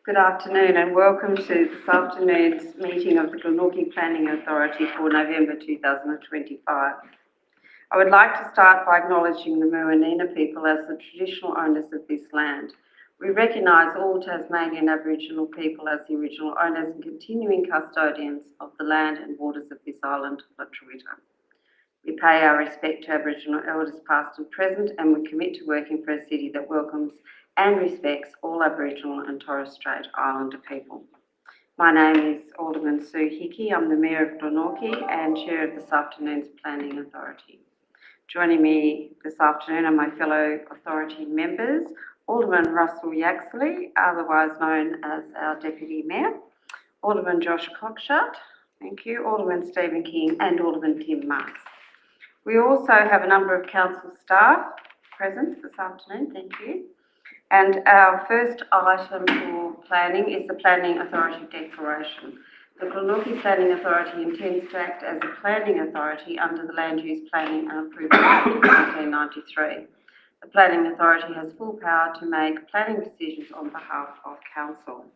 Good afternoon and welcome to this afternoon's meeting of the Glenorchy Planning Authority for November 2025. I would like to start by acknowledging the Muwinina people as the traditional owners of this land. We recognise all Tasmanian Aboriginal people as the original owners and continuing custodians of the land and waters of this island, La Truita. We pay our respect to Aboriginal elders past and present, and we commit to working for a city that welcomes and respects all Aboriginal and Torres Strait Islander people. My name is Alderman Sue Hickey. I'm the Mayor of Glenorchy and Chair of this afternoon's Planning Authority. Joining me this afternoon are my fellow authority members, Alderman Russell Yaxley, otherwise known as our Deputy Mayor, Alderman Josh Cockshut, thank you, Alderman Stephen King and Alderman Tim Marks. We also have a number of council staff present this afternoon, thank you. And our first item for planning is the Planning Authority Declaration. The Glenorchy Planning Authority intends to act as a planning authority under the Land Use Planning and Approval Act of 1993. The Planning Authority has full power to make planning decisions on behalf of Council.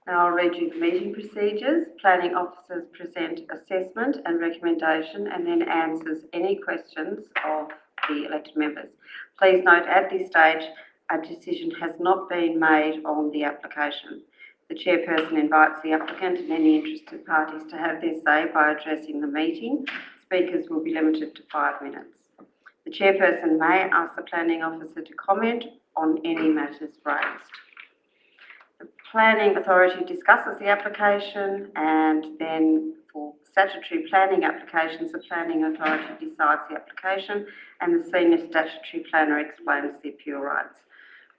Now I'll read you the meeting procedures. Planning officers present assessment and recommendation and then answers any questions of the elected members. Please note at this stage, a decision has not been made on the application. The chairperson invites the applicant and any interested parties to have their say by addressing the meeting. Speakers will be limited to 5 minutes. The chairperson may ask the planning officer to comment on any matters raised. The planning authority discusses the application, and then for statutory planning applications, the planning authority decides the application and the senior statutory planner explains the appeal rights.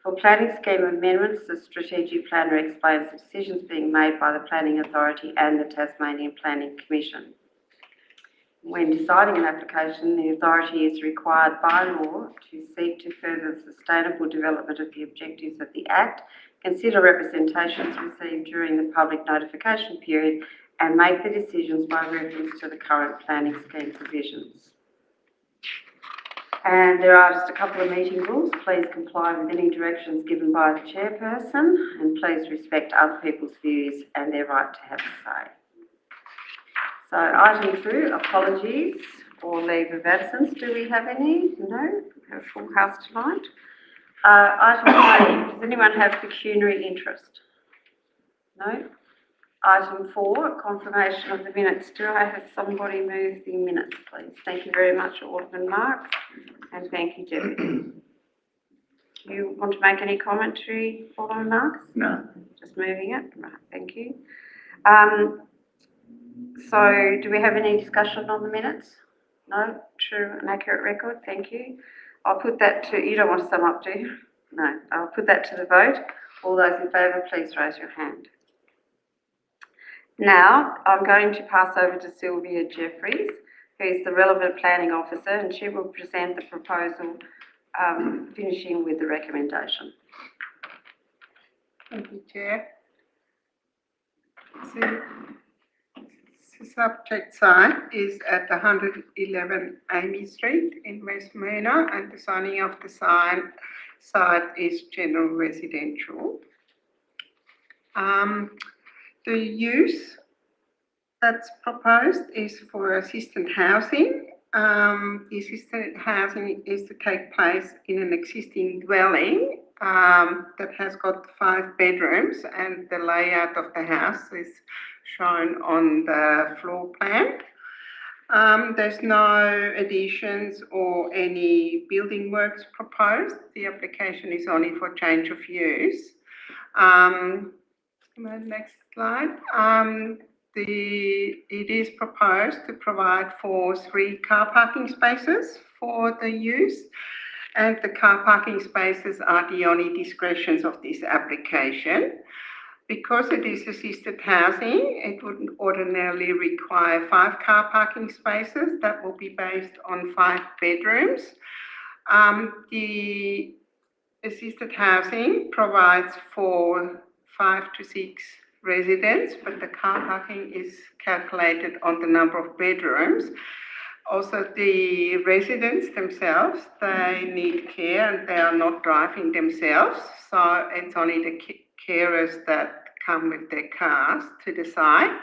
For planning scheme amendments, the strategic planner explains the decisions being made by the Planning Authority and the Tasmanian Planning Commission. When deciding an application, the authority is required by law to seek to further the sustainable development of the objectives of the Act, consider representations received during the public notification period, and make the decisions by reference to the current planning scheme provisions. And there are just a couple of meeting rules. Please comply with any directions given by the chairperson, and please respect other people's views and their right to have a say. So item 2, apologies or leave of absence. Do we have any? No? We have a full house tonight. Item 3, does anyone have pecuniary interest? No? Item 4, confirmation of the minutes. Do I have somebody move the minutes, please? Thank you very much, Alderman Marks, and thank you, Deputy. Do you want to make any commentary, Alderman Marks? No. Just moving it? Right, thank you. So, do we have any discussion on the minutes? No? True and accurate record? Thank you. I'll put that to, you don't want to sum up, do you? No. I'll put that to the vote. All those in favour, please raise your hand. Now, I'm going to pass over to Sylvia Jeffries, who is the relevant planning officer, and she will present the proposal, finishing with the recommendation. Thank you, Chair. So, the subject site is at 111 Amy Street in West Mona, and the zoning of the site is general residential. The use that's proposed is for assisted housing. The assisted housing is to take place in an existing dwelling that has got 5 bedrooms, and the layout of the house is shown on the floor plan. There's no additions or any building works proposed. The application is only for change of use. Next slide. It is proposed to provide for 3 car parking spaces for the use, and the car parking spaces are the only discretions of this application. Because it is assisted housing, it would ordinarily require 5 car parking spaces. That will be based on 5 bedrooms. The assisted housing provides for 5 to 6 residents, but the car parking is calculated on the number of bedrooms. Also, the residents themselves, they need care and they are not driving themselves, so it's only the carers that come with their cars to the site.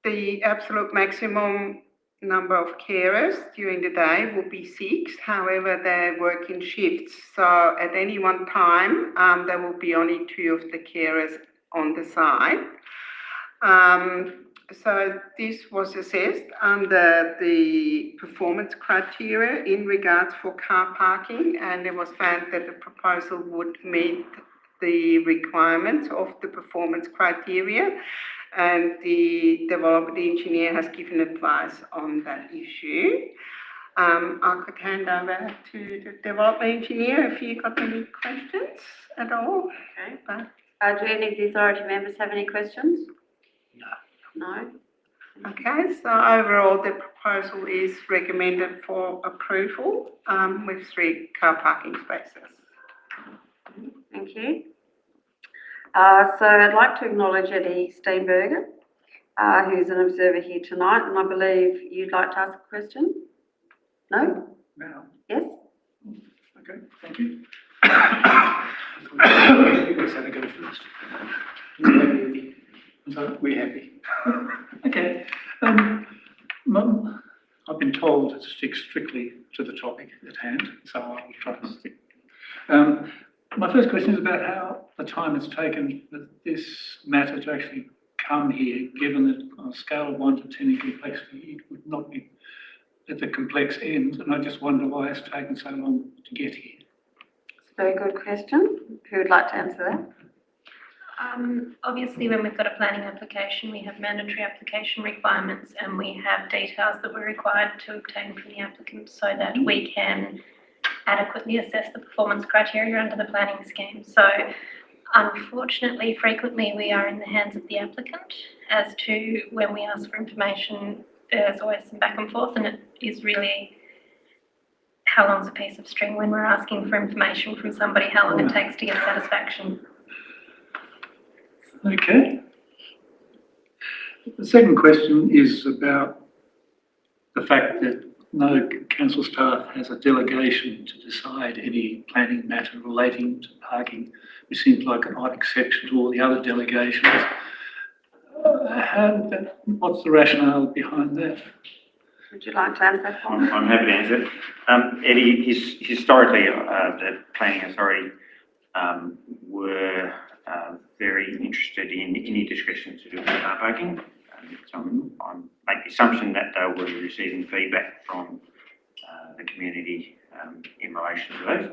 The absolute maximum number of carers during the day will be 6. However, they work in shifts. So at any one time, there will be only 2 of the carers on the site. So this was assessed under the performance criteria in regards for car parking, and it was found that the proposal would meet the requirements of the performance criteria, and the development engineer has given advice on that issue. I could hand over to the development engineer if you got any questions at all. Okay. But, do any of the authority members have any questions? No? okay, so overall the proposal is recommended for approval with 3 car parking spaces. Thank you. So I'd like to acknowledge Eddie Steenberger, who's an observer here tonight, and I believe you'd like to ask a question? No? Now. Yes? Okay, thank you. Let's have a go first. So we're happy. Okay. Mum, I've been told to stick strictly to the topic at hand, so I will try to stick. My first question is about how the time it's taken for this matter to actually come here, given that on a scale of 1 to 10 in complexity, it would not be at the complex end, and I just wonder why it's taken so long to get here. It's a very good question. Who would like to answer that? Obviously, when we've got a planning application, we have mandatory application requirements and we have details that we're required to obtain from the applicant so that we can adequately assess the performance criteria under the planning scheme. So, unfortunately, frequently we are in the hands of the applicant as to when we ask for information. There's always some back and forth, and it is really how long's a piece of string when we're asking for information from somebody, how long it takes to get satisfaction. Okay. The second question is about the fact that no council staff has a delegation to decide any planning matter relating to parking, which seems like an odd exception to all the other delegations. What's the rationale behind that? Would you like to answer that? I'm happy to answer it. Eddie, historically, the Planning Authority were very interested in any discussions to do with car parking. So I make the assumption that they were receiving feedback from the community in relation to those.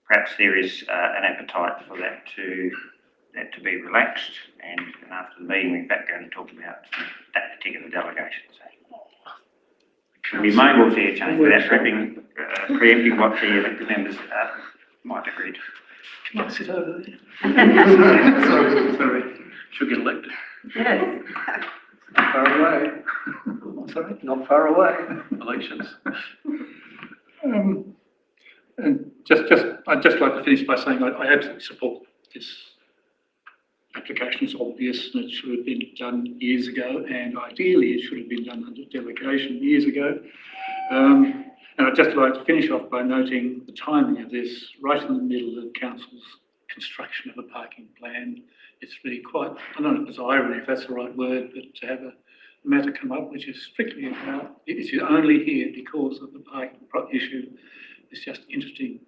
Perhaps there is an appetite for that to be relaxed, and after the meeting, we're in fact going to talk about that particular delegation. So we may well see a change without preempting what the elected members might agree to. Can I sit over there? Sorry. She'll get elected. Yes. Not far away. Sorry? Not far away. Elections. And I'd just like to finish by saying I absolutely support this application. It's obvious and it should have been done years ago, and ideally it should have been done under delegation years ago. And I'd just like to finish off by noting the timing of this, right in the middle of Council's construction of a parking plan. It's really quite, I don't know if it's irony, if that's the right word, but to have a matter come up which is strictly about, it is only here because of the parking issue. It's just interesting,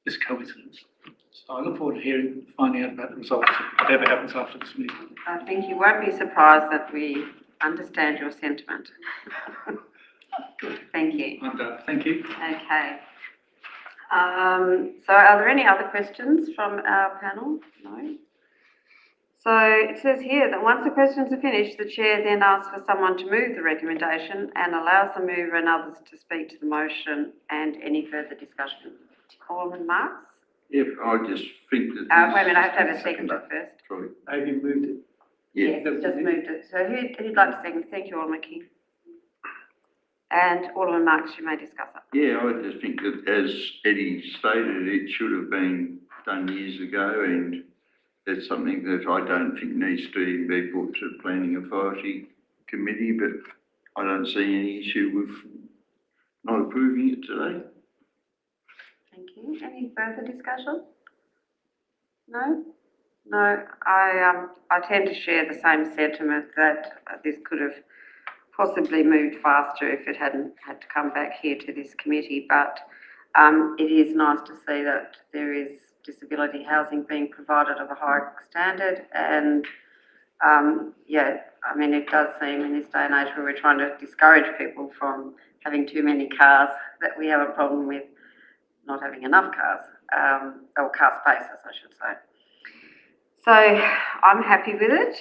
this coincidence. So I look forward to finding out about the results, whatever happens after this meeting. I think you won't be surprised that we understand your sentiment. Good, thank you. I'm done. Thank you. Okay. So are there any other questions from our panel? No? So it says here that once the questions are finished, the chair then asks for someone to move the recommendation and allows the mover and others to speak to the motion and any further discussion. Alderman Marks? Yep, I just think that... wait a minute, I have to have a seconder first. Sorry. Have you moved it? Yes, just moved it. So who'd like to second? Thank you, Alderman King. And Alderman Marks, you may discuss it. Yeah, I just think that, as Eddie stated, it should have been done years ago, and that's something that I don't think needs to be brought to the Planning Authority Committee, but I don't see any issue with not approving it today. Thank you. Any further discussion? No? No, I tend to share the same sentiment that this could have possibly moved faster if it hadn't had to come back here to this committee, but it is nice to see that there is disability housing being provided of a high standard, and yeah, I mean, it does seem in this day and age where we're trying to discourage people from having too many cars, that we have a problem with not having enough cars, or car spaces, I should say. So I'm happy with it.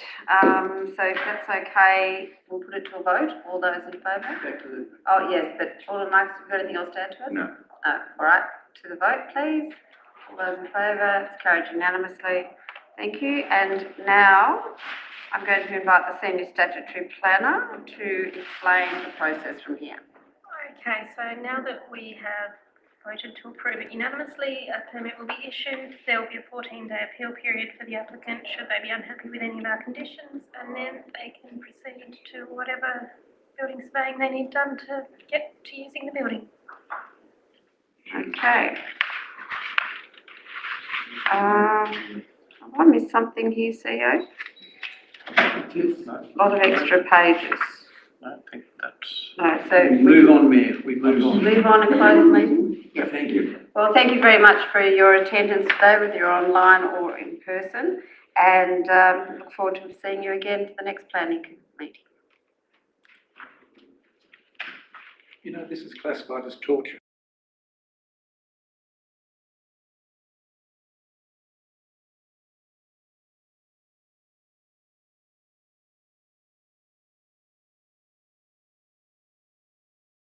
So if that's okay, we'll put it to a vote. All those in favour? Oh, yes, but Alderman Marks, have you got anything else to add to it? No. No. All right, to the vote, please. All those in favour? It's carried unanimously. Thank you. And now I'm going to invite the Senior Statutory Planner to explain the process from here. Okay, so now that we have voted to approve it unanimously, a permit will be issued. There will be a 14-day appeal period for the applicant should they be unhappy with any of our conditions, and then they can proceed to whatever building surveying they need done to get to using the building. Okay. Have I missed something here, CEO? A lot of extra pages. I think that's. No, so We move on, Mayor, we move on. move on and close the meeting? Yeah, thank you. Well, thank you very much for your attendance today, whether you're online or in person, and look forward to seeing you again for the next planning meeting. You know, this is classified as torture.